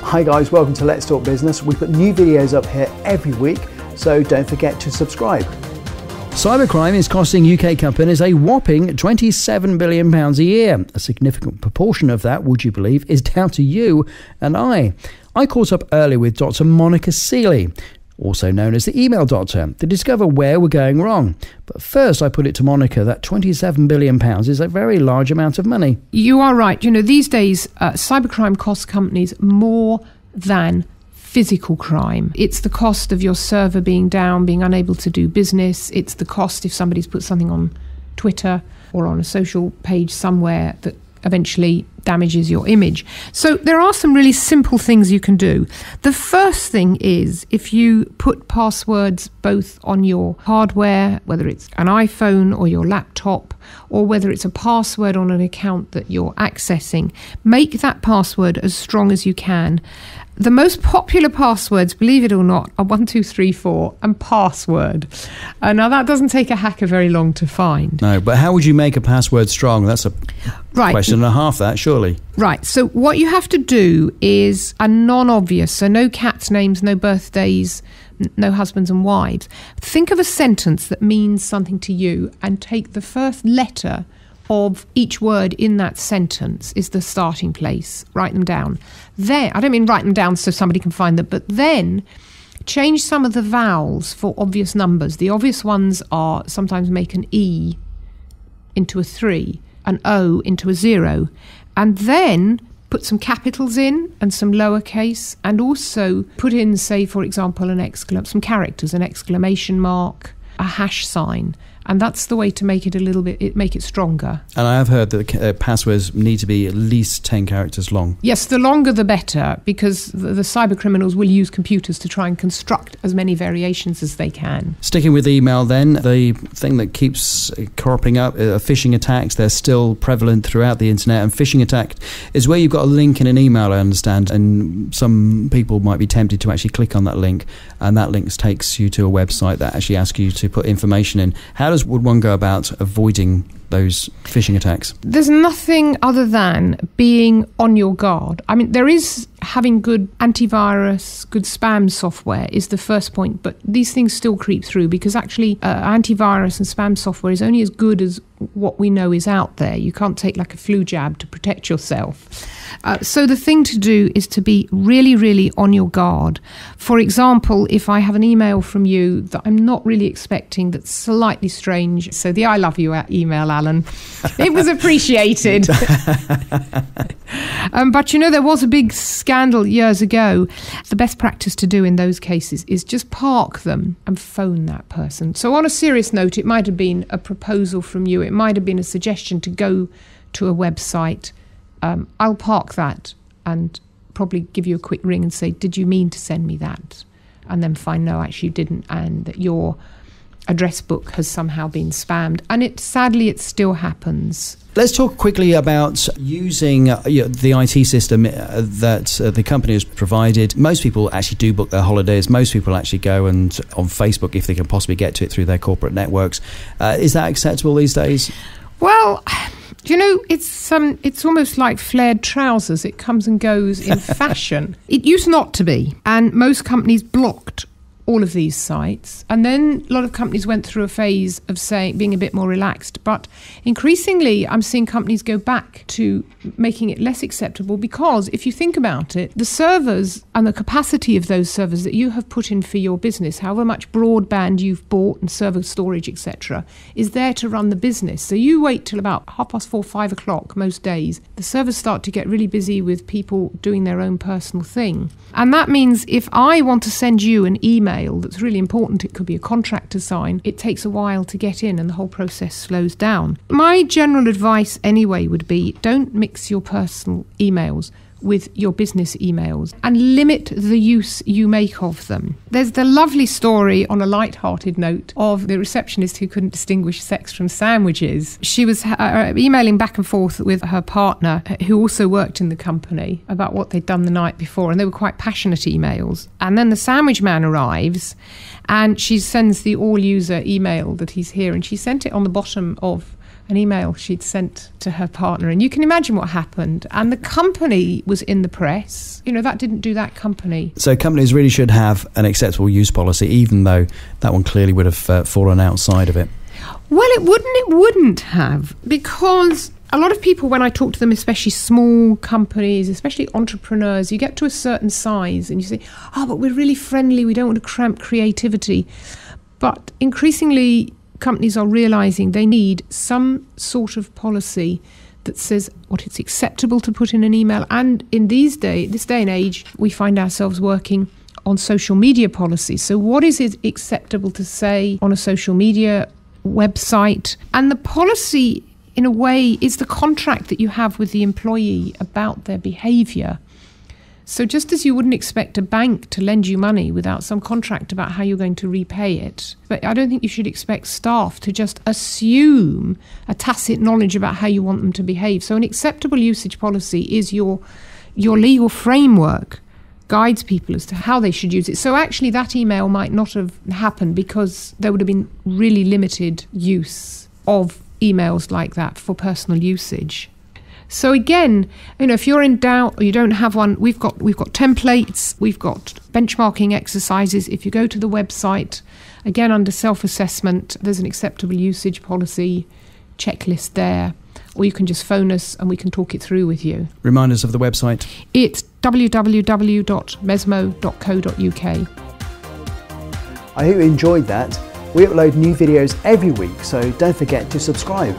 Hi guys, welcome to Let's Talk Business. We put new videos up here every week, so don't forget to subscribe. Cybercrime is costing UK companies a whopping £27 billion a year. A significant proportion of that, would you believe, is down to you and I. I caught up earlier with Dr. Monica Seeley, also known as the email doctor, to discover where we're going wrong. But first, I put it to Monica that £27 billion is a very large amount of money. You are right. You know, these days, cybercrime costs companies more than physical crime. It's the cost of your server being down, being unable to do business. It's the cost if somebody's put something on Twitter or on a social page somewhere that eventually damages your image. So there are some really simple things you can do. The first thing is if you put passwords both on your hardware, whether it's an iPhone or your laptop, or whether it's a password on an account that you're accessing, make that password as strong as you can. The most popular passwords, believe it or not, are 1234 and password. Now, that doesn't take a hacker very long to find. No, but how would you make a password strong? That's a question and a half, that, surely. Right. So what you have to do is a non-obvious, so no cats' names, no birthdays, no husbands and wives. Think of a sentence that means something to you and take the first letter of each word in that sentence is the starting place. Write them down. Then, I don't mean write them down so somebody can find them, but then change some of the vowels for obvious numbers. The obvious ones are sometimes make an E into a 3, an O into a 0, and then put some capitals in and some lowercase, and also put in, say, for example, some characters, an exclamation mark, a hash sign. And that's the way to make it make it stronger. And I have heard that passwords need to be at least 10 characters long. Yes, the longer the better, because the cyber criminals will use computers to try and construct as many variations as they can. Sticking with email then, the thing that keeps cropping up, phishing attacks, they're still prevalent throughout the internet. And phishing attack is where you've got a link in an email, I understand, and some people might be tempted to actually click on that link, and that link takes you to a website that actually asks you to put information in. How would one go about avoiding those phishing attacks? There's nothing other than being on your guard. I mean, there is having good antivirus, good spam software is the first point, but these things still creep through because actually antivirus and spam software is only as good as what we know is out there. You can't take like a flu jab to protect yourself. So the thing to do is to be really, really on your guard. For example, if I have an email from you that I'm not really expecting that's slightly strange, so the I love you email, Alan, it was appreciated. But you know, there was a big scandal years ago. The best practice to do in those cases is just park them and phone that person. So on a serious note, it might have been a proposal from you. It might have been a suggestion to go to a website. I'll park that and probably give you a quick ring and say, did you mean to send me that? And then find, no, actually you didn't, and that your address book has somehow been spammed. And sadly, it still happens. Let's talk quickly about using the IT system that the company has provided. Most people actually do book their holidays. Most people actually go and on Facebook, if they can possibly get to it through their corporate networks. Is that acceptable these days? Well, you know, it's almost like flared trousers. It comes and goes in fashion. It used not to be, and most companies blocked all of these sites. And then a lot of companies went through a phase of being a bit more relaxed. But increasingly, I'm seeing companies go back to making it less acceptable because if you think about it, the servers and the capacity of those servers that you have put in for your business, however much broadband you've bought and server storage, etc., is there to run the business. So you wait till about 4:30, 5 o'clock most days. The servers start to get really busy with people doing their own personal thing. And that means if I want to send you an email that's really important, it could be a contract to sign, it takes a while to get in and the whole process slows down. My general advice anyway would be don't mix your personal emails with your business emails and limit the use you make of them. There's the lovely story on a light-hearted note of the receptionist who couldn't distinguish sex from sandwiches. She was emailing back and forth with her partner who also worked in the company about what they'd done the night before, and they were quite passionate emails. And then the sandwich man arrives and she sends the all-user email that he's here, and she sent it on the bottom of an email she'd sent to her partner, and you can imagine what happened. And the company was in the press. That didn't do that company. So companies really should have an acceptable use policy, even though that one clearly would have fallen outside of it. Well, it wouldn't have, because a lot of people, when I talk to them, especially small companies, especially entrepreneurs, you get to a certain size and you say, but we're really friendly, we don't want to cramp creativity. But increasingly, companies are realising they need some sort of policy that says what it's acceptable to put in an email. And in this day and age, we find ourselves working on social media policies. So what is it acceptable to say on a social media website? And the policy, in a way, is the contract that you have with the employee about their behaviour. So just as you wouldn't expect a bank to lend you money without some contract about how you're going to repay it, but I don't think you should expect staff to just assume a tacit knowledge about how you want them to behave. So an acceptable usage policy is your legal framework, guides people as to how they should use it. So actually that email might not have happened because there would have been really limited use of emails like that for personal usage. So again, if you're in doubt or you don't have one, we've got templates, we've got benchmarking exercises. If you go to the website, again under self-assessment, there's an acceptable usage policy checklist there, or you can just phone us and we can talk it through with you. Remind us of the website. It's www.mesmo.co.uk. I hope you enjoyed that. We upload new videos every week, so don't forget to subscribe.